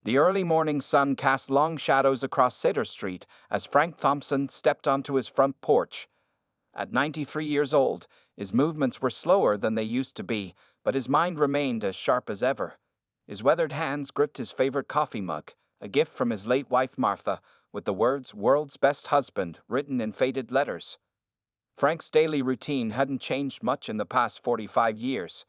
The early morning sun cast long shadows across Cedar Street as Frank Thompson stepped onto his front porch. At 93 years old, his movements were slower than they used to be, but his mind remained as sharp as ever. His weathered hands gripped his favorite coffee mug, a gift from his late wife Martha, with the words "World's Best Husband" written in faded letters. Frank's daily routine hadn't changed much in the past 45 years.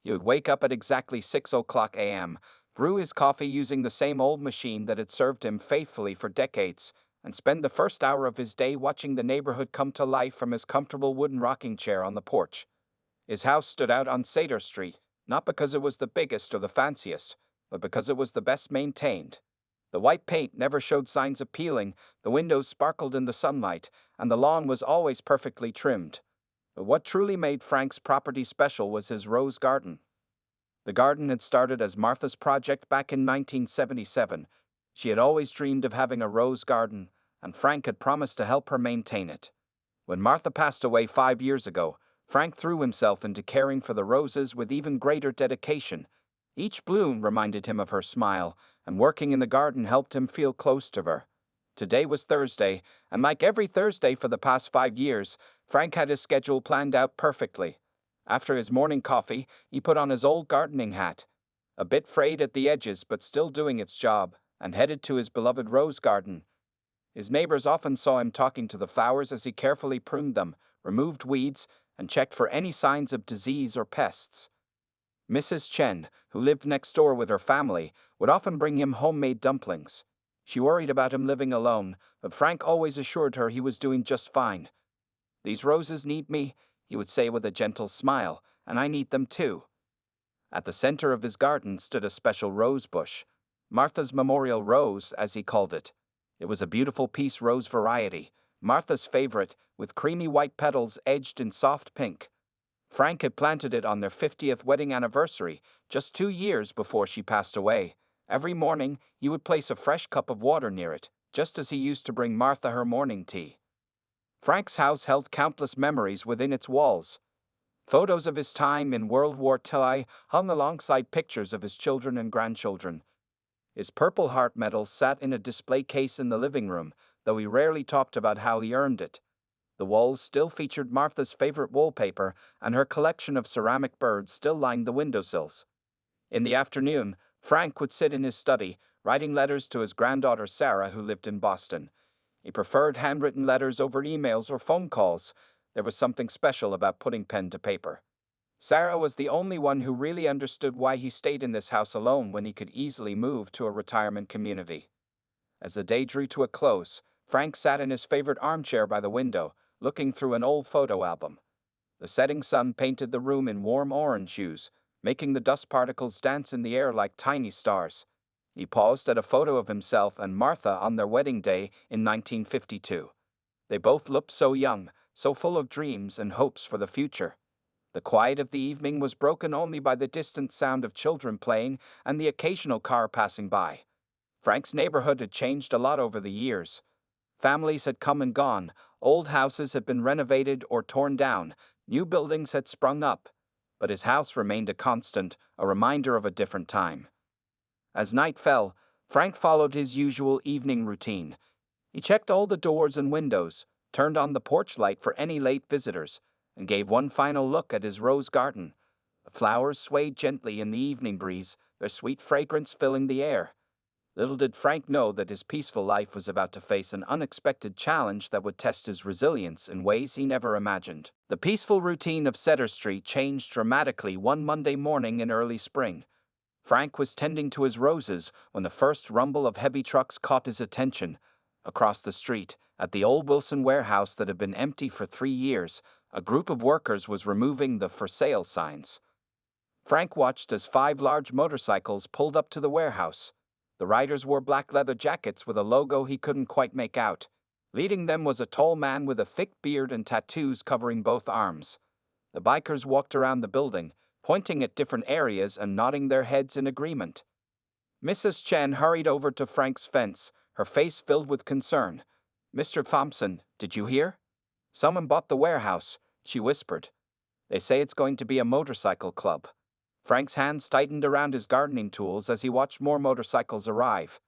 He would wake up at exactly 6 o'clock a.m., brew his coffee using the same old machine that had served him faithfully for decades, and spend the first hour of his day watching the neighborhood come to life from his comfortable wooden rocking chair on the porch. His house stood out on Cedar Street, not because it was the biggest or the fanciest, but because it was the best maintained. The white paint never showed signs of peeling, the windows sparkled in the sunlight, and the lawn was always perfectly trimmed. But what truly made Frank's property special was his rose garden. The garden had started as Martha's project back in 1977. She had always dreamed of having a rose garden, and Frank had promised to help her maintain it. When Martha passed away 5 years ago, Frank threw himself into caring for the roses with even greater dedication. Each bloom reminded him of her smile, and working in the garden helped him feel close to her. Today was Thursday, and like every Thursday for the past 5 years, Frank had his schedule planned out perfectly. After his morning coffee, he put on his old gardening hat, a bit frayed at the edges but still doing its job, and headed to his beloved rose garden. His neighbors often saw him talking to the flowers as he carefully pruned them, removed weeds, and checked for any signs of disease or pests. Mrs. Chen, who lived next door with her family, would often bring him homemade dumplings. She worried about him living alone, but Frank always assured her he was doing just fine. "These roses need me," he would say with a gentle smile, "and I need them too." At the center of his garden stood a special rose bush, Martha's memorial rose, as he called it. It was a beautiful peace rose variety, Martha's favorite, with creamy white petals edged in soft pink. Frank had planted it on their 50th wedding anniversary, just 2 years before she passed away. Every morning, he would place a fresh cup of water near it, just as he used to bring Martha her morning tea. Frank's house held countless memories within its walls. Photos of his time in World War II hung alongside pictures of his children and grandchildren. His Purple Heart medal sat in a display case in the living room, though he rarely talked about how he earned it. The walls still featured Martha's favorite wallpaper, and her collection of ceramic birds still lined the windowsills. In the afternoon, Frank would sit in his study, writing letters to his granddaughter Sarah, who lived in Boston. He preferred handwritten letters over emails or phone calls. There was something special about putting pen to paper. Sarah was the only one who really understood why he stayed in this house alone when he could easily move to a retirement community. As the day drew to a close, Frank sat in his favorite armchair by the window, looking through an old photo album. The setting sun painted the room in warm orange hues, making the dust particles dance in the air like tiny stars. He paused at a photo of himself and Martha on their wedding day in 1952. They both looked so young, so full of dreams and hopes for the future. The quiet of the evening was broken only by the distant sound of children playing and the occasional car passing by. Frank's neighborhood had changed a lot over the years. Families had come and gone, old houses had been renovated or torn down, new buildings had sprung up. But his house remained a constant, a reminder of a different time. As night fell, Frank followed his usual evening routine. He checked all the doors and windows, turned on the porch light for any late visitors, and gave one final look at his rose garden. The flowers swayed gently in the evening breeze, their sweet fragrance filling the air. Little did Frank know that his peaceful life was about to face an unexpected challenge that would test his resilience in ways he never imagined. The peaceful routine of Cedar Street changed dramatically one Monday morning in early spring. Frank was tending to his roses when the first rumble of heavy trucks caught his attention. Across the street, at the old Wilson warehouse that had been empty for 3 years, a group of workers was removing the "for sale" signs. Frank watched as 5 large motorcycles pulled up to the warehouse. The riders wore black leather jackets with a logo he couldn't quite make out. Leading them was a tall man with a thick beard and tattoos covering both arms. The bikers walked around the building, pointing at different areas and nodding their heads in agreement. Mrs. Chen hurried over to Frank's fence, her face filled with concern. "Mr. Thompson, did you hear? Someone bought the warehouse," she whispered. "They say it's going to be a motorcycle club." Frank's hands tightened around his gardening tools as he watched more motorcycles arrive.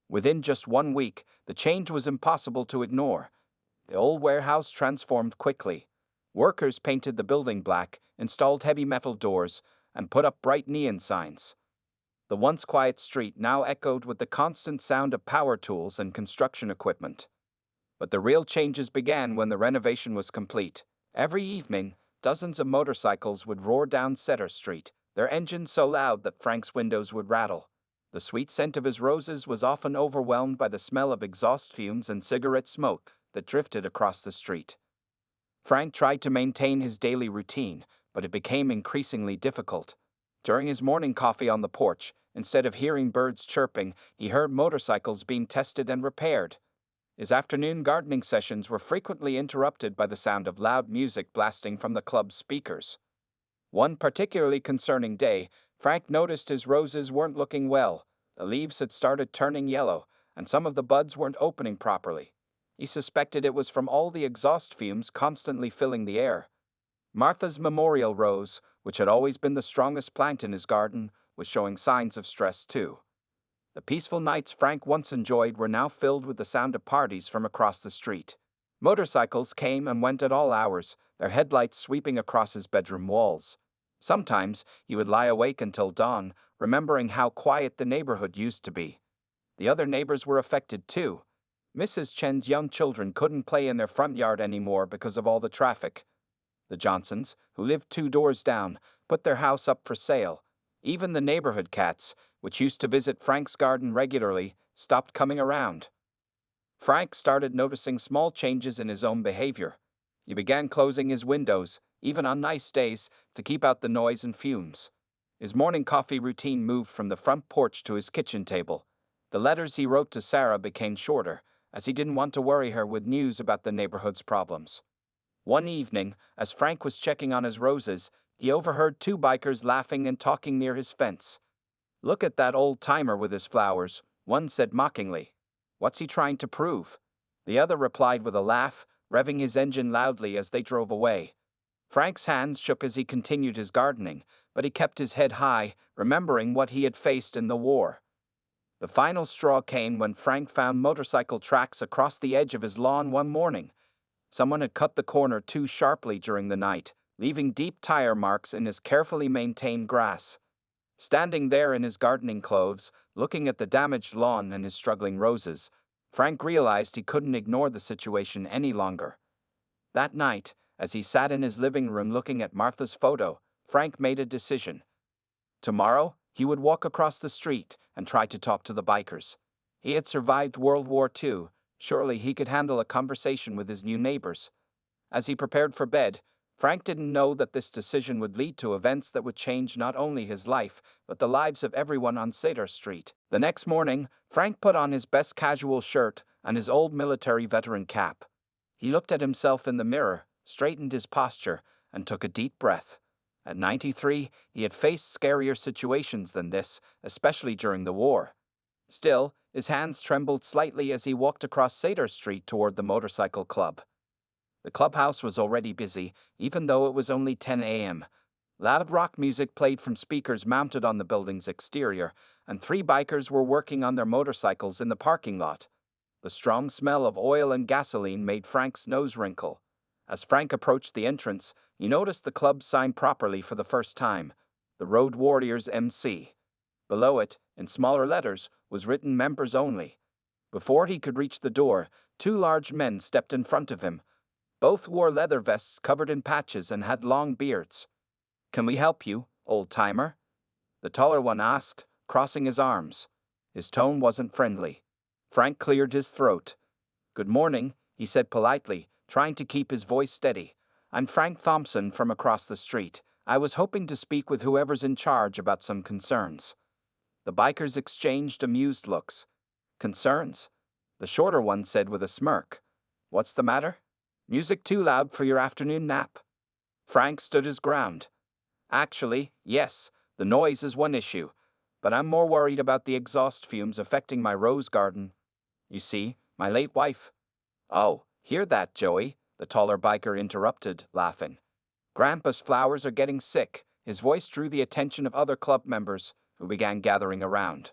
Within just 1 week, the change was impossible to ignore. The old warehouse transformed quickly. Workers painted the building black, installed heavy metal doors, and put up bright neon signs. The once quiet street now echoed with the constant sound of power tools and construction equipment. But the real changes began when the renovation was complete. Every evening, dozens of motorcycles would roar down Cedar Street, their engines so loud that Frank's windows would rattle. The sweet scent of his roses was often overwhelmed by the smell of exhaust fumes and cigarette smoke that drifted across the street. Frank tried to maintain his daily routine, but it became increasingly difficult. During his morning coffee on the porch, instead of hearing birds chirping, he heard motorcycles being tested and repaired. His afternoon gardening sessions were frequently interrupted by the sound of loud music blasting from the club's speakers. One particularly concerning day, Frank noticed his roses weren't looking well. The leaves had started turning yellow, and some of the buds weren't opening properly. He suspected it was from all the exhaust fumes constantly filling the air. Martha's memorial rose, which had always been the strongest plant in his garden, was showing signs of stress too. The peaceful nights Frank once enjoyed were now filled with the sound of parties from across the street. Motorcycles came and went at all hours, their headlights sweeping across his bedroom walls. Sometimes he would lie awake until dawn, remembering how quiet the neighborhood used to be. The other neighbors were affected too. Mrs. Chen's young children couldn't play in their front yard anymore because of all the traffic. The Johnsons, who lived 2 doors down, put their house up for sale. Even the neighborhood cats, which used to visit Frank's garden regularly, stopped coming around. Frank started noticing small changes in his own behavior. He began closing his windows, even on nice days, to keep out the noise and fumes. His morning coffee routine moved from the front porch to his kitchen table. The letters he wrote to Sarah became shorter, as he didn't want to worry her with news about the neighborhood's problems. One evening, as Frank was checking on his roses, he overheard 2 bikers laughing and talking near his fence. "Look at that old-timer with his flowers," one said mockingly. "What's he trying to prove?" The other replied with a laugh, revving his engine loudly as they drove away. Frank's hands shook as he continued his gardening, but he kept his head high, remembering what he had faced in the war. The final straw came when Frank found motorcycle tracks across the edge of his lawn one morning. Someone had cut the corner too sharply during the night, leaving deep tire marks in his carefully maintained grass. Standing there in his gardening clothes, looking at the damaged lawn and his struggling roses, Frank realized he couldn't ignore the situation any longer. That night, as he sat in his living room looking at Martha's photo, Frank made a decision. Tomorrow, he would walk across the street and try to talk to the bikers. He had survived World War II. Surely he could handle a conversation with his new neighbors. As he prepared for bed, Frank didn't know that this decision would lead to events that would change not only his life, but the lives of everyone on Cedar Street. The next morning, Frank put on his best casual shirt and his old military veteran cap. He looked at himself in the mirror, straightened his posture, and took a deep breath. At 93, he had faced scarier situations than this, especially during the war. Still, his hands trembled slightly as he walked across Cedar Street toward the motorcycle club. The clubhouse was already busy, even though it was only 10 a.m. Loud rock music played from speakers mounted on the building's exterior, and 3 bikers were working on their motorcycles in the parking lot. The strong smell of oil and gasoline made Frank's nose wrinkle. As Frank approached the entrance, he noticed the club's sign properly for the first time: the Road Warriors MC. Below it, in smaller letters, was written "Members Only." Before he could reach the door, 2 large men stepped in front of him. Both wore leather vests covered in patches and had long beards. "Can we help you, old-timer?" the taller one asked, crossing his arms. His tone wasn't friendly. Frank cleared his throat. "Good morning," he said politely, trying to keep his voice steady. "I'm Frank Thompson from across the street. I was hoping to speak with whoever's in charge about some concerns." The bikers exchanged amused looks. "Concerns?" the shorter one said with a smirk. "What's the matter? Music too loud for your afternoon nap?" Frank stood his ground. "Actually, yes, the noise is one issue, but I'm more worried about the exhaust fumes affecting my rose garden. You see, my late wife—" "Oh, hear that, Joey," the taller biker interrupted, laughing. "Grandpa's flowers are getting sick, His voice drew the attention of other club members, who began gathering around.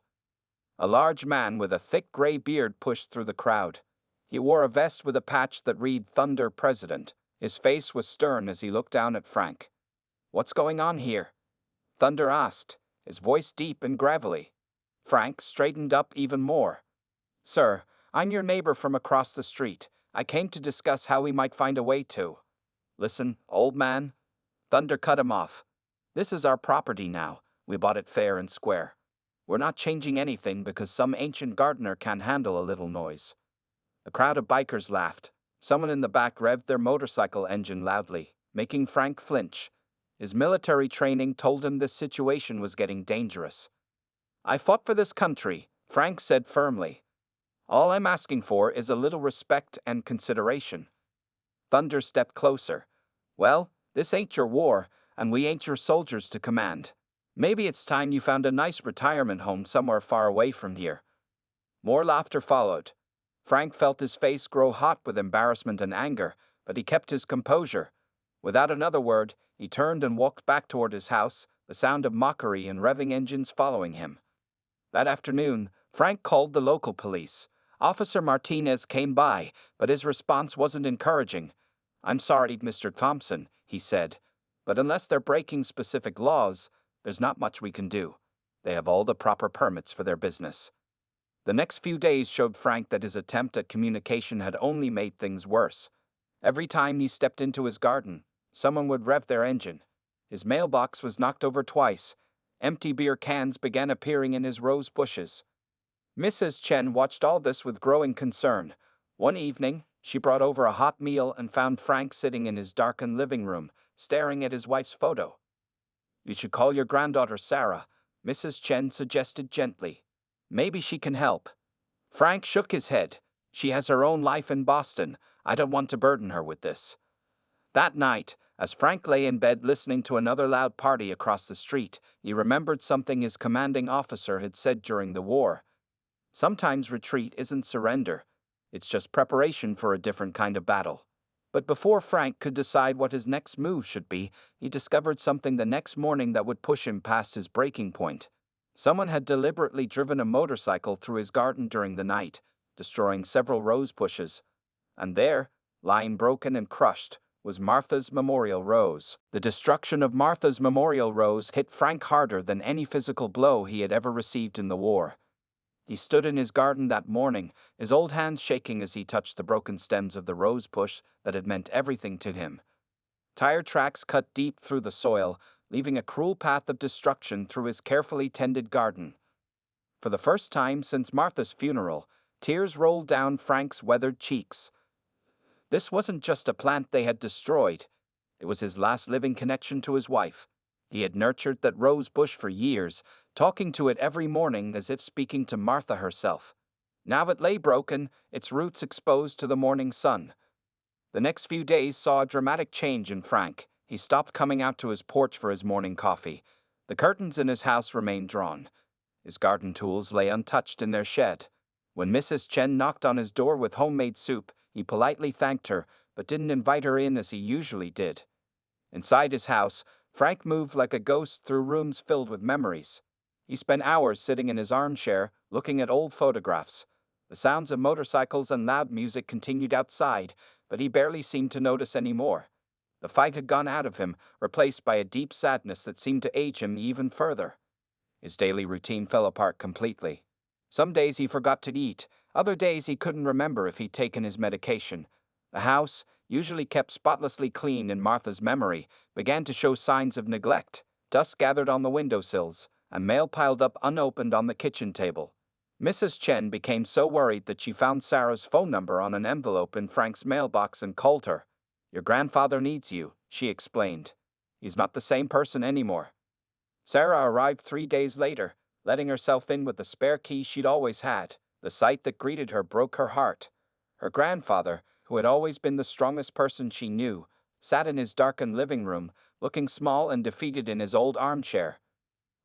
A large man with a thick gray beard pushed through the crowd. He wore a vest with a patch that read Thunder President. His face was stern as he looked down at Frank. "What's going on here?" Thunder asked, his voice deep and gravelly. Frank straightened up even more. "Sir, I'm your neighbor from across the street. I came to discuss how we might find a way to—" "Listen, old man." Thunder cut him off. "This is our property now. We bought it fair and square. We're not changing anything because some ancient gardener can't handle a little noise." A crowd of bikers laughed. Someone in the back revved their motorcycle engine loudly, making Frank flinch. His military training told him this situation was getting dangerous. "I fought for this country," Frank said firmly. "All I'm asking for is a little respect and consideration." Thunder stepped closer. "Well, this ain't your war, and we ain't your soldiers to command. Maybe it's time you found a nice retirement home somewhere far away from here." More laughter followed. Frank felt his face grow hot with embarrassment and anger, but he kept his composure. Without another word, he turned and walked back toward his house, the sound of mockery and revving engines following him. That afternoon, Frank called the local police. Officer Martinez came by, but his response wasn't encouraging. "I'm sorry, Mr. Thompson," he said, "but unless they're breaking specific laws, there's not much we can do. They have all the proper permits for their business." The next few days showed Frank that his attempt at communication had only made things worse. Every time he stepped into his garden, someone would rev their engine. His mailbox was knocked over twice. Empty beer cans began appearing in his rose bushes. Mrs. Chen watched all this with growing concern. One evening, she brought over a hot meal and found Frank sitting in his darkened living room, staring at his wife's photo. "You should call your granddaughter Sarah," Mrs. Chen suggested gently. "Maybe she can help." Frank shook his head. "She has her own life in Boston. I don't want to burden her with this." That night, as Frank lay in bed listening to another loud party across the street, he remembered something his commanding officer had said during the war. Sometimes retreat isn't surrender. It's just preparation for a different kind of battle. But before Frank could decide what his next move should be, he discovered something the next morning that would push him past his breaking point. Someone had deliberately driven a motorcycle through his garden during the night, destroying several rose bushes. And there, lying broken and crushed, was Martha's memorial rose. The destruction of Martha's memorial rose hit Frank harder than any physical blow he had ever received in the war. He stood in his garden that morning, his old hands shaking as he touched the broken stems of the rose bush that had meant everything to him. Tire tracks cut deep through the soil, leaving a cruel path of destruction through his carefully tended garden. For the first time since Martha's funeral, tears rolled down Frank's weathered cheeks. This wasn't just a plant they had destroyed. It was his last living connection to his wife. He had nurtured that rose bush for years, talking to it every morning as if speaking to Martha herself. Now it lay broken, its roots exposed to the morning sun. The next few days saw a dramatic change in Frank. He stopped coming out to his porch for his morning coffee. The curtains in his house remained drawn. His garden tools lay untouched in their shed. When Mrs. Chen knocked on his door with homemade soup, he politely thanked her, but didn't invite her in as he usually did. Inside his house, Frank moved like a ghost through rooms filled with memories. He spent hours sitting in his armchair, looking at old photographs. The sounds of motorcycles and loud music continued outside, but he barely seemed to notice any more. The fight had gone out of him, replaced by a deep sadness that seemed to age him even further. His daily routine fell apart completely. Some days he forgot to eat, other days he couldn't remember if he'd taken his medication. The house, usually kept spotlessly clean in Martha's memory, began to show signs of neglect. Dust gathered on the windowsills, and mail piled up unopened on the kitchen table. Mrs. Chen became so worried that she found Sarah's phone number on an envelope in Frank's mailbox and called her. "Your grandfather needs you," she explained. "He's not the same person anymore." Sarah arrived 3 days later, letting herself in with the spare key she'd always had. The sight that greeted her broke her heart. Her grandfather, who had always been the strongest person she knew, sat in his darkened living room, looking small and defeated in his old armchair.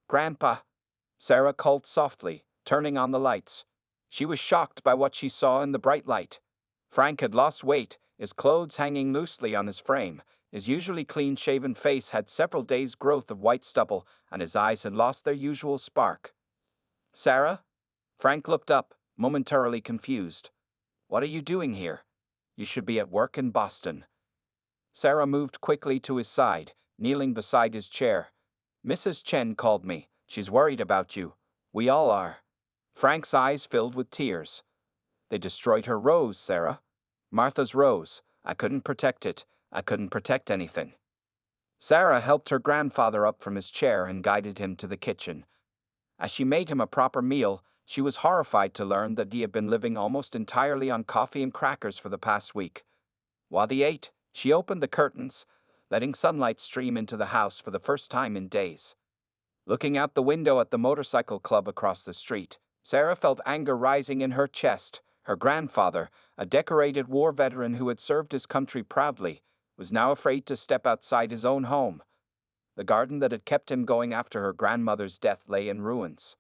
"Grandpa," Sarah called softly, turning on the lights. She was shocked by what she saw in the bright light. Frank had lost weight, his clothes hanging loosely on his frame, His usually clean-shaven face had several days' growth of white stubble, and his eyes had lost their usual spark. "Sarah?" Frank looked up, momentarily confused. "What are you doing here? You should be at work in Boston." Sarah moved quickly to his side, kneeling beside his chair. "Mrs. Chen called me. She's worried about you. We all are." Frank's eyes filled with tears. "They destroyed her rose, Sarah. Martha's rose. I couldn't protect it. I couldn't protect anything." Sarah helped her grandfather up from his chair and guided him to the kitchen. As she made him a proper meal, she was horrified to learn that he had been living almost entirely on coffee and crackers for the past week. While they ate, she opened the curtains, letting sunlight stream into the house for the first time in days. Looking out the window at the motorcycle club across the street, Sarah felt anger rising in her chest. Her grandfather, a decorated war veteran who had served his country proudly, was now afraid to step outside his own home. The garden that had kept him going after her grandmother's death lay in ruins.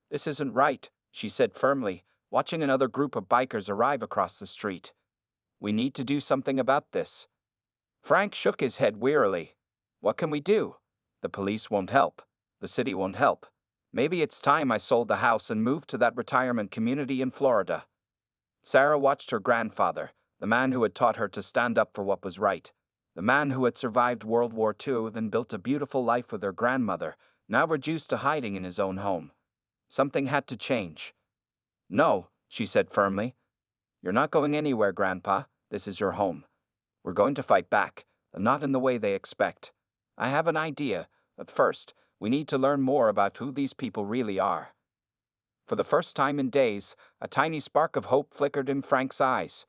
"This isn't right," she said firmly, watching another group of bikers arrive across the street. "We need to do something about this." Frank shook his head wearily. "What can we do? The police won't help. The city won't help. Maybe it's time I sold the house and moved to that retirement community in Florida." Sarah watched her grandfather, the man who had taught her to stand up for what was right, the man who had survived World War II and built a beautiful life with her grandmother, now reduced to hiding in his own home. Something had to change. "No," she said firmly. "You're not going anywhere, Grandpa. This is your home. We're going to fight back, but not in the way they expect. I have an idea, but first, we need to learn more about who these people really are." For the first time in days, a tiny spark of hope flickered in Frank's eyes.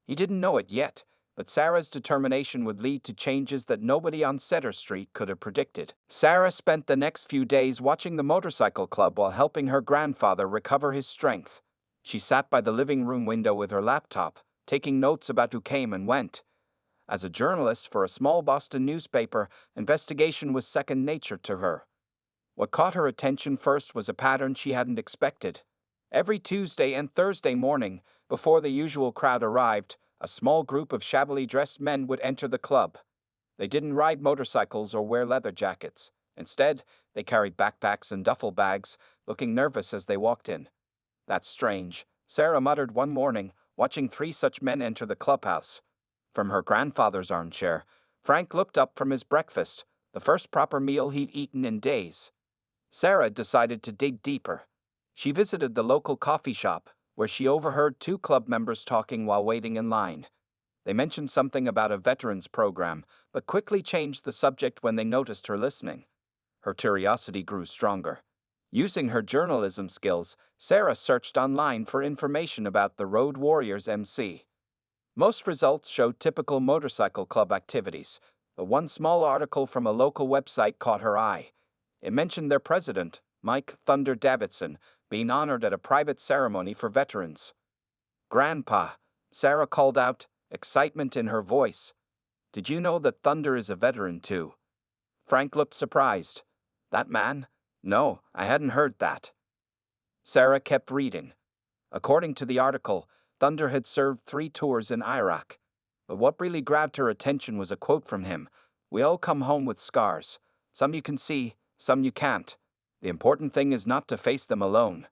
He didn't know it yet, but Sarah's determination would lead to changes that nobody on Cedar Street could have predicted. Sarah spent the next few days watching the motorcycle club while helping her grandfather recover his strength. She sat by the living room window with her laptop, taking notes about who came and went. As a journalist for a small Boston newspaper, investigation was second nature to her. What caught her attention first was a pattern she hadn't expected. Every Tuesday and Thursday morning, before the usual crowd arrived, a small group of shabbily dressed men would enter the club. They didn't ride motorcycles or wear leather jackets. Instead, they carried backpacks and duffel bags, looking nervous as they walked in. "That's strange," Sarah muttered one morning, watching 3 such men enter the clubhouse. From her grandfather's armchair, Frank looked up from his breakfast, the first proper meal he'd eaten in days. Sarah decided to dig deeper. She visited the local coffee shop, where she overheard 2 club members talking while waiting in line. They mentioned something about a veterans program, but quickly changed the subject when they noticed her listening. Her curiosity grew stronger. Using her journalism skills, Sarah searched online for information about the Road Warriors MC. Most results showed typical motorcycle club activities, but one small article from a local website caught her eye. It mentioned their president, Mike "Thunder" Davidson, being honored at a private ceremony for veterans. "Grandpa," Sarah called out, excitement in her voice. "Did you know that Thunder is a veteran too?" Frank looked surprised. "That man? No, I hadn't heard that." Sarah kept reading. According to the article, Thunder had served 3 tours in Iraq. But what really grabbed her attention was a quote from him. "We all come home with scars. Some you can see, some you can't. The important thing is not to face them alone."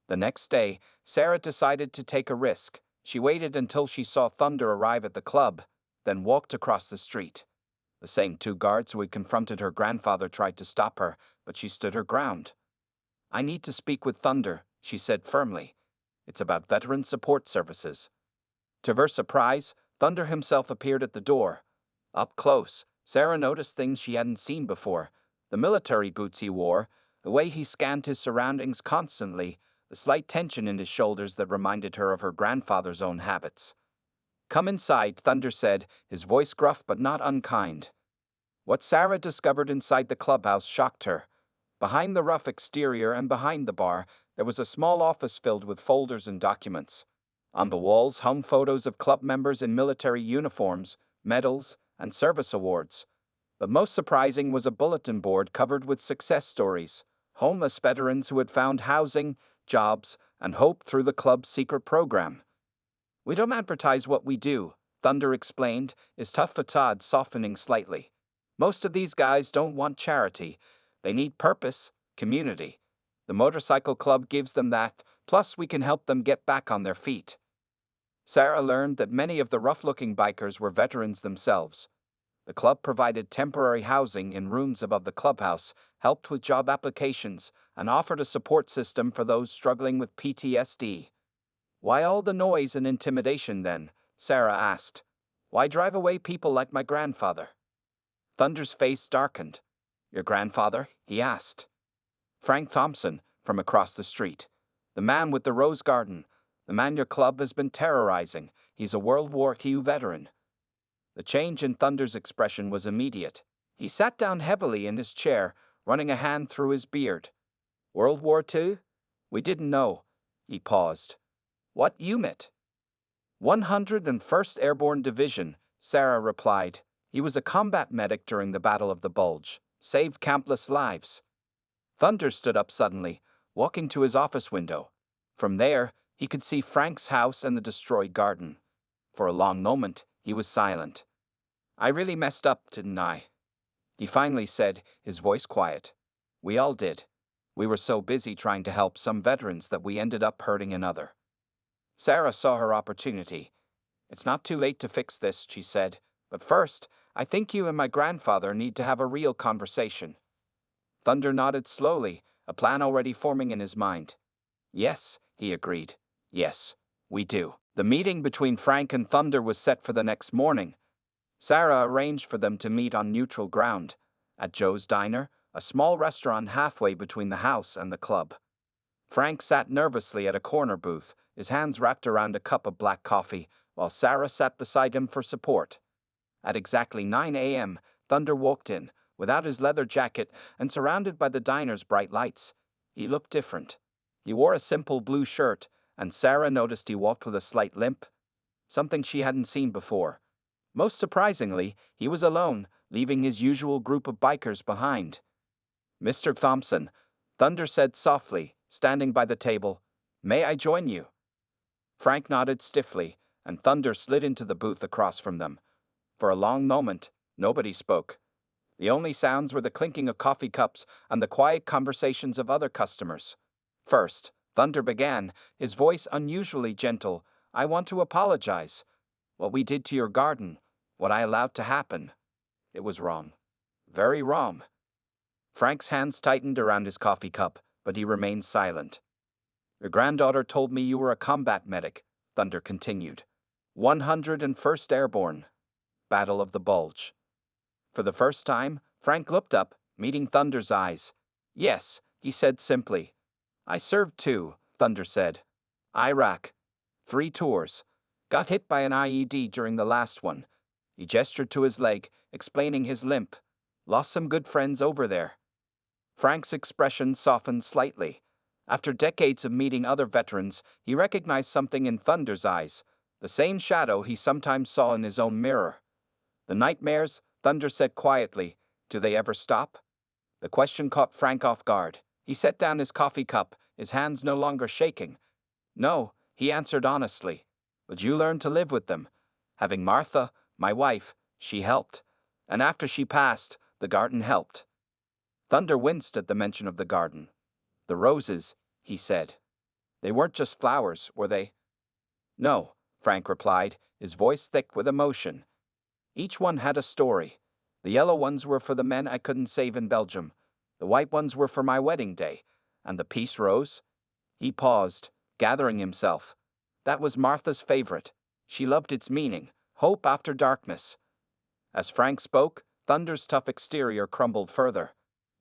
The next day, Sarah decided to take a risk. She waited until she saw Thunder arrive at the club, then walked across the street. The same 2 guards who had confronted her grandfather tried to stop her, but she stood her ground. "I need to speak with Thunder," she said firmly. "It's about veteran support services." To her surprise, Thunder himself appeared at the door. Up close, Sarah noticed things she hadn't seen before. The military boots he wore, the way he scanned his surroundings constantly, the slight tension in his shoulders that reminded her of her grandfather's own habits. "Come inside," Thunder said, his voice gruff but not unkind. What Sarah discovered inside the clubhouse shocked her. Behind the rough exterior and behind the bar, there was a small office filled with folders and documents. On the walls hung photos of club members in military uniforms, medals, and service awards. But most surprising was a bulletin board covered with success stories, homeless veterans who had found housing, jobs, and hope through the club's secret program. "We don't advertise what we do," Thunder explained, his tough facade softening slightly. Most of these guys don't want charity. They need purpose, community. The motorcycle club gives them that, plus we can help them get back on their feet. Sarah learned that many of the rough-looking bikers were veterans themselves. The club provided temporary housing in rooms above the clubhouse, helped with job applications, and offered a support system for those struggling with PTSD. "Why all the noise and intimidation then?" Sarah asked. "Why drive away people like my grandfather?" Thunder's face darkened. "Your grandfather?" he asked. "Frank Thompson, from across the street. The man with the rose garden. The man your club has been terrorizing. He's a World War II veteran." The change in Thunder's expression was immediate. He sat down heavily in his chair, running a hand through his beard. "World War II? We didn't know." He paused. "What unit?" 101st Airborne Division, Sarah replied. He was a combat medic during the Battle of the Bulge, saved countless lives. Thunder stood up suddenly, walking to his office window. From there, he could see Frank's house and the destroyed garden. For a long moment, he was silent. "I really messed up, didn't I?" he finally said, his voice quiet. "We all did. We were so busy trying to help some veterans that we ended up hurting another." Sarah saw her opportunity. "It's not too late to fix this," she said. "But first, I think you and my grandfather need to have a real conversation." Thunder nodded slowly, a plan already forming in his mind. "Yes," he agreed. "Yes, we do." The meeting between Frank and Thunder was set for the next morning. Sarah arranged for them to meet on neutral ground, at Joe's Diner, a small restaurant halfway between the house and the club. Frank sat nervously at a corner booth, his hands wrapped around a cup of black coffee, while Sarah sat beside him for support. At exactly 9 a.m., Thunder walked in, without his leather jacket and surrounded by the diner's bright lights. He looked different. He wore a simple blue shirt, and Sarah noticed he walked with a slight limp, something she hadn't seen before. Most surprisingly, he was alone, leaving his usual group of bikers behind. "Mr. Thompson," Thunder said softly, standing by the table, "may I join you?" Frank nodded stiffly, and Thunder slid into the booth across from them. For a long moment, nobody spoke. The only sounds were the clinking of coffee cups and the quiet conversations of other customers. First, Thunder began, his voice unusually gentle. "I want to apologize. What we did to your garden, what I allowed to happen, it was wrong. Very wrong." Frank's hands tightened around his coffee cup, but he remained silent. "Your granddaughter told me you were a combat medic," Thunder continued. 101st Airborne. Battle of the Bulge." For the first time, Frank looked up, meeting Thunder's eyes. "Yes," he said simply. "I served too," Thunder said. "Iraq. 3 tours. Got hit by an IED during the last one." He gestured to his leg, explaining his limp. "Lost some good friends over there." Frank's expression softened slightly. After decades of meeting other veterans, he recognized something in Thunder's eyes, the same shadow he sometimes saw in his own mirror. "The nightmares," Thunder said quietly, "do they ever stop?" The question caught Frank off guard. He set down his coffee cup, his hands no longer shaking. "No," he answered honestly, "but you learn to live with them. Having Martha, my wife, she helped. And after she passed, the garden helped." Thunder winced at the mention of the garden. "The roses," he said. "They weren't just flowers, were they?" "No," Frank replied, his voice thick with emotion. "Each one had a story. The yellow ones were for the men I couldn't save in Belgium. The white ones were for my wedding day. And the peace rose?" He paused, gathering himself. "That was Martha's favorite. She loved its meaning, hope after darkness." As Frank spoke, Thunder's tough exterior crumbled further.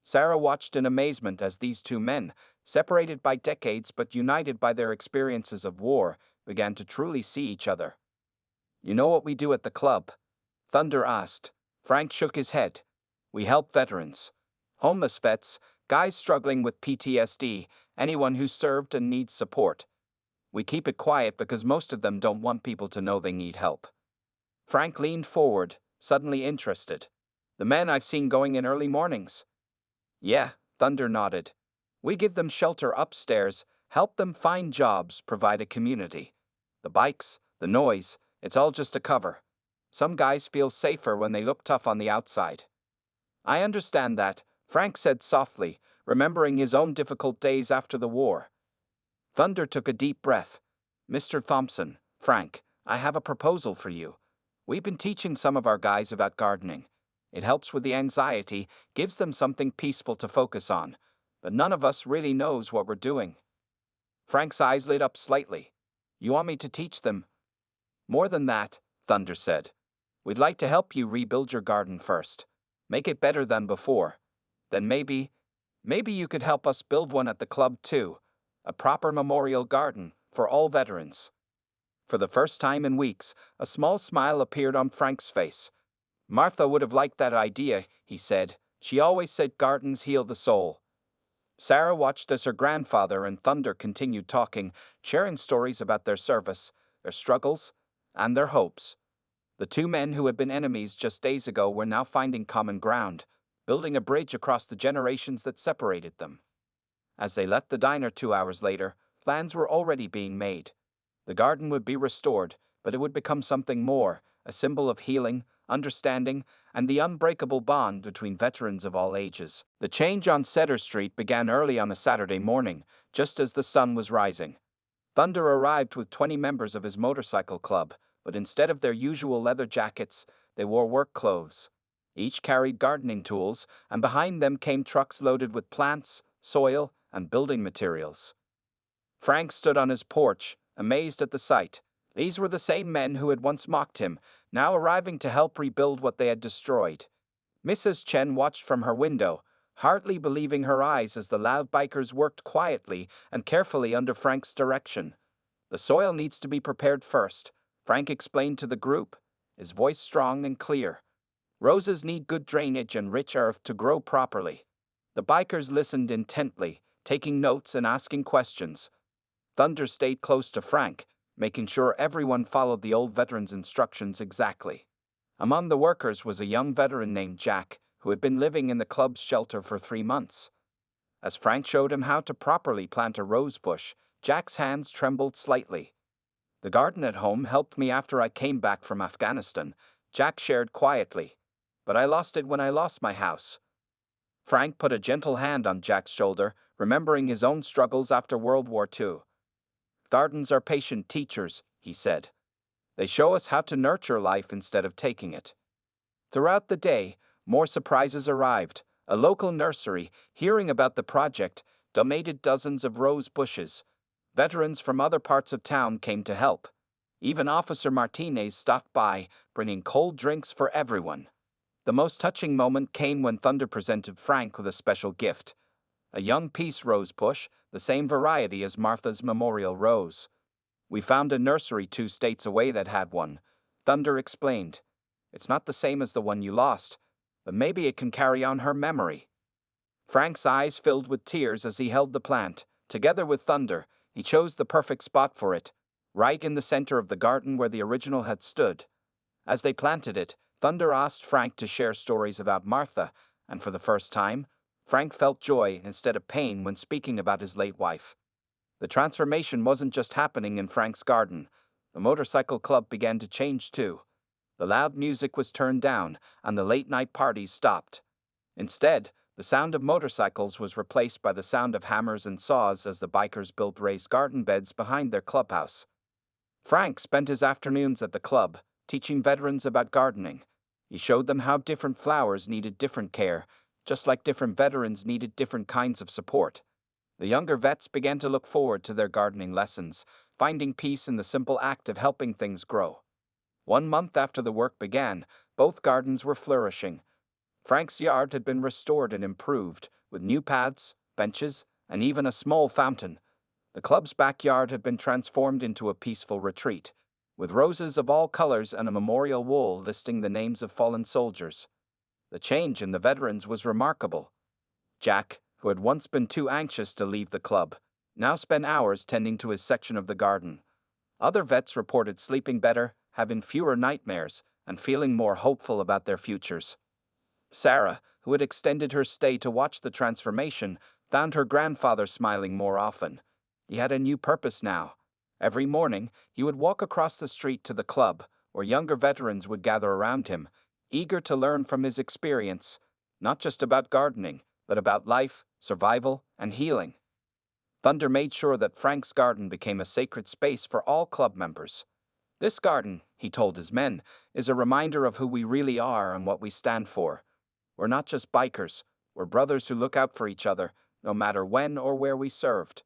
Sarah watched in amazement as these two men, separated by decades but united by their experiences of war, began to truly see each other. "You know what we do at the club?" Thunder asked. Frank shook his head. "We help veterans. Homeless vets, guys struggling with PTSD, anyone who served and needs support. We keep it quiet because most of them don't want people to know they need help." Frank leaned forward, suddenly interested. "The men I've seen going in early mornings?" "Yeah," Thunder nodded. "We give them shelter upstairs, help them find jobs, provide a community. The bikes, the noise, it's all just a cover. Some guys feel safer when they look tough on the outside. I understand that, Frank said softly, remembering his own difficult days after the war. Thunder took a deep breath. Mr. Thompson, Frank, I have a proposal for you. We've been teaching some of our guys about gardening. It helps with the anxiety, gives them something peaceful to focus on. But none of us really knows what we're doing. Frank's eyes lit up slightly. You want me to teach them? More than that, Thunder said. We'd like to help you rebuild your garden first. Make it better than before. Then maybe you could help us build one at the club too. A proper memorial garden for all veterans. For the first time in weeks, a small smile appeared on Frank's face. Martha would have liked that idea, he said. She always said gardens heal the soul. Sarah watched as her grandfather and Thunder continued talking, sharing stories about their service, their struggles, and their hopes. The two men who had been enemies just days ago were now finding common ground, building a bridge across the generations that separated them. As they left the diner 2 hours later, plans were already being made. The garden would be restored, but it would become something more, a symbol of healing, understanding, and the unbreakable bond between veterans of all ages. The change on Cedar Street began early on a Saturday morning, just as the sun was rising. Thunder arrived with 20 members of his motorcycle club, but instead of their usual leather jackets, they wore work clothes. Each carried gardening tools, and behind them came trucks loaded with plants, soil, and building materials. Frank stood on his porch, amazed at the sight. These were the same men who had once mocked him, now arriving to help rebuild what they had destroyed. Mrs. Chen watched from her window, hardly believing her eyes as the loud bikers worked quietly and carefully under Frank's direction. The soil needs to be prepared first, Frank explained to the group, his voice strong and clear. Roses need good drainage and rich earth to grow properly. The bikers listened intently, taking notes and asking questions. Thunder stayed close to Frank, making sure everyone followed the old veteran's instructions exactly. Among the workers was a young veteran named Jack, who had been living in the club's shelter for 3 months. As Frank showed him how to properly plant a rose bush, Jack's hands trembled slightly. The garden at home helped me after I came back from Afghanistan, Jack shared quietly. But I lost it when I lost my house. Frank put a gentle hand on Jack's shoulder, remembering his own struggles after World War II. Gardens are patient teachers, he said. They show us how to nurture life instead of taking it. Throughout the day, more surprises arrived. A local nursery, hearing about the project, donated dozens of rose bushes. Veterans from other parts of town came to help. Even Officer Martinez stopped by, bringing cold drinks for everyone. The most touching moment came when Thunder presented Frank with a special gift. A young peace rose bush, the same variety as Martha's memorial rose. We found a nursery 2 states away that had one, Thunder explained. It's not the same as the one you lost, but maybe it can carry on her memory. Frank's eyes filled with tears as he held the plant. Together with Thunder, he chose the perfect spot for it, right in the center of the garden where the original had stood. As they planted it, Thunder asked Frank to share stories about Martha, and for the first time, Frank felt joy instead of pain when speaking about his late wife. The transformation wasn't just happening in Frank's garden. The motorcycle club began to change too. The loud music was turned down, and the late-night parties stopped. Instead, the sound of motorcycles was replaced by the sound of hammers and saws as the bikers built raised garden beds behind their clubhouse. Frank spent his afternoons at the club, teaching veterans about gardening. He showed them how different flowers needed different care, just like different veterans needed different kinds of support. The younger vets began to look forward to their gardening lessons, finding peace in the simple act of helping things grow. 1 month after the work began, both gardens were flourishing. Frank's yard had been restored and improved, with new paths, benches, and even a small fountain. The club's backyard had been transformed into a peaceful retreat, with roses of all colors and a memorial wall listing the names of fallen soldiers. The change in the veterans was remarkable. Jack, who had once been too anxious to leave the club, now spent hours tending to his section of the garden. Other vets reported sleeping better, having fewer nightmares, and feeling more hopeful about their futures. Sarah, who had extended her stay to watch the transformation, found her grandfather smiling more often. He had a new purpose now. Every morning, he would walk across the street to the club, where younger veterans would gather around him, eager to learn from his experience, not just about gardening, but about life, survival, and healing. Thunder made sure that Frank's garden became a sacred space for all club members. This garden, he told his men, is a reminder of who we really are and what we stand for. We're not just bikers, we're brothers who look out for each other, no matter when or where we served.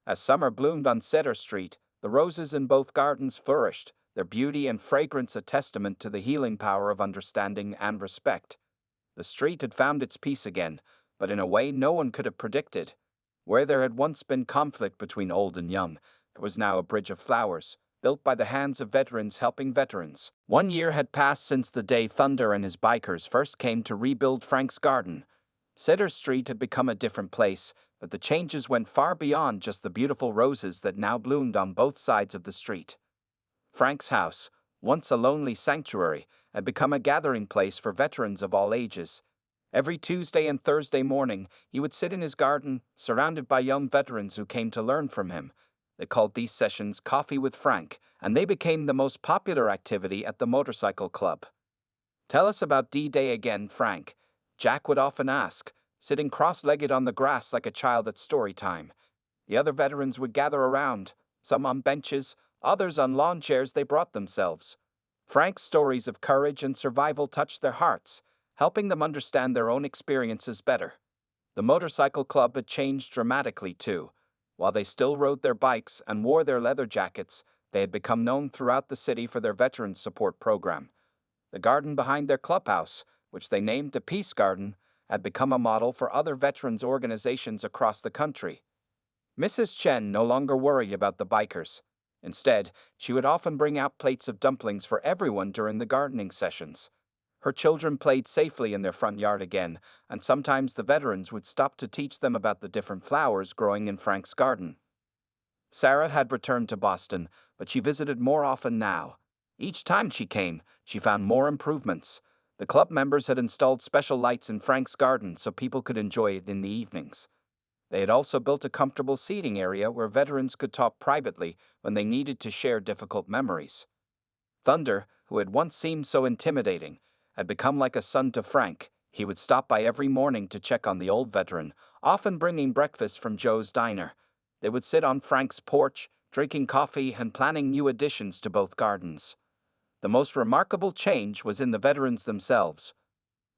As summer bloomed on Cedar Street, the roses in both gardens flourished, their beauty and fragrance a testament to the healing power of understanding and respect. The street had found its peace again, but in a way no one could have predicted. Where there had once been conflict between old and young, there was now a bridge of flowers, built by the hands of veterans helping veterans. 1 year had passed since the day Thunder and his bikers first came to rebuild Frank's garden. Cedar Street had become a different place, but the changes went far beyond just the beautiful roses that now bloomed on both sides of the street. Frank's house, once a lonely sanctuary, had become a gathering place for veterans of all ages. Every Tuesday and Thursday morning, he would sit in his garden, surrounded by young veterans who came to learn from him. They called these sessions Coffee with Frank, and they became the most popular activity at the motorcycle club. "Tell us about D-Day again, Frank," Jack would often ask, sitting cross-legged on the grass like a child at story time. The other veterans would gather around, some on benches, others on lawn chairs they brought themselves. Frank's stories of courage and survival touched their hearts, helping them understand their own experiences better. The motorcycle club had changed dramatically too. While they still rode their bikes and wore their leather jackets, they had become known throughout the city for their veterans support program. The garden behind their clubhouse, which they named the Peace Garden, had become a model for other veterans organizations across the country. Mrs. Chen no longer worried about the bikers. Instead, she would often bring out plates of dumplings for everyone during the gardening sessions. Her children played safely in their front yard again, and sometimes the veterans would stop to teach them about the different flowers growing in Frank's garden. Sarah had returned to Boston, but she visited more often now. Each time she came, she found more improvements. The club members had installed special lights in Frank's garden so people could enjoy it in the evenings. They had also built a comfortable seating area where veterans could talk privately when they needed to share difficult memories. Thunder, who had once seemed so intimidating, had become like a son to Frank. He would stop by every morning to check on the old veteran, often bringing breakfast from Joe's diner. They would sit on Frank's porch, drinking coffee and planning new additions to both gardens. The most remarkable change was in the veterans themselves.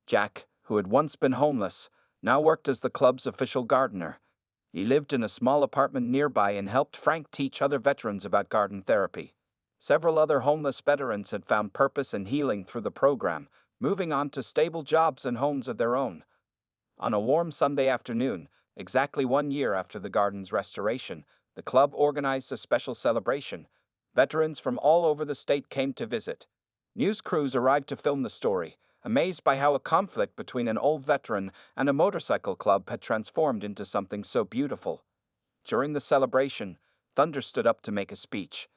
Jack, who had once been homeless, now worked as the club's official gardener. He lived in a small apartment nearby and helped Frank teach other veterans about garden therapy. Several other homeless veterans had found purpose and healing through the program, moving on to stable jobs and homes of their own. On a warm Sunday afternoon, exactly 1 year after the garden's restoration, the club organized a special celebration. Veterans from all over the state came to visit. News crews arrived to film the story, amazed by how a conflict between an old veteran and a motorcycle club had transformed into something so beautiful. During the celebration, Thunder stood up to make a speech.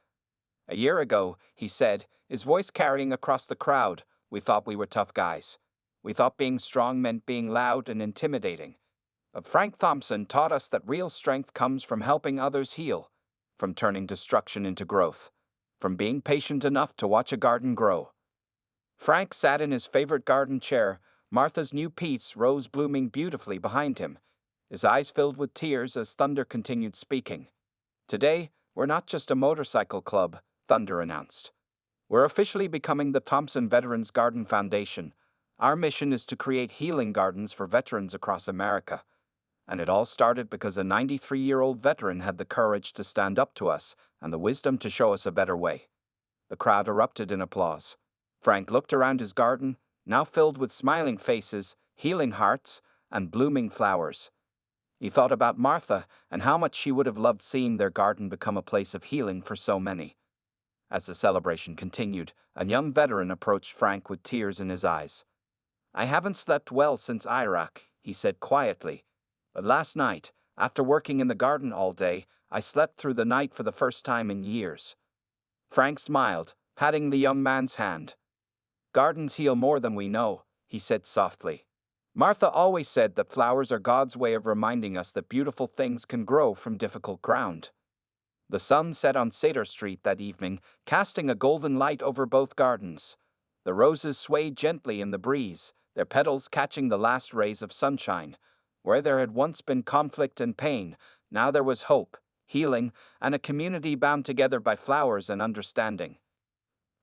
"A year ago," he said, his voice carrying across the crowd, "we thought we were tough guys. We thought being strong meant being loud and intimidating. But Frank Thompson taught us that real strength comes from helping others heal, from turning destruction into growth, from being patient enough to watch a garden grow." Frank sat in his favorite garden chair, Martha's new peace rose blooming beautifully behind him. His eyes filled with tears as Thunder continued speaking. "Today, we're not just a motorcycle club," Thunder announced. "We're officially becoming the Thompson Veterans Garden Foundation. Our mission is to create healing gardens for veterans across America. And it all started because a 93-year-old veteran had the courage to stand up to us and the wisdom to show us a better way." The crowd erupted in applause. Frank looked around his garden, now filled with smiling faces, healing hearts, and blooming flowers. He thought about Martha and how much she would have loved seeing their garden become a place of healing for so many. As the celebration continued, a young veteran approached Frank with tears in his eyes. "I haven't slept well since Iraq," he said quietly. "But last night, after working in the garden all day, I slept through the night for the first time in years." Frank smiled, patting the young man's hand. "Gardens heal more than we know," he said softly. "Martha always said that flowers are God's way of reminding us that beautiful things can grow from difficult ground." The sun set on Cedar Street that evening, casting a golden light over both gardens. The roses swayed gently in the breeze, their petals catching the last rays of sunshine. Where there had once been conflict and pain, now there was hope, healing, and a community bound together by flowers and understanding.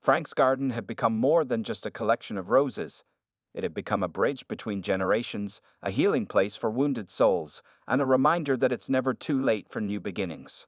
Frank's garden had become more than just a collection of roses. It had become a bridge between generations, a healing place for wounded souls, and a reminder that it's never too late for new beginnings.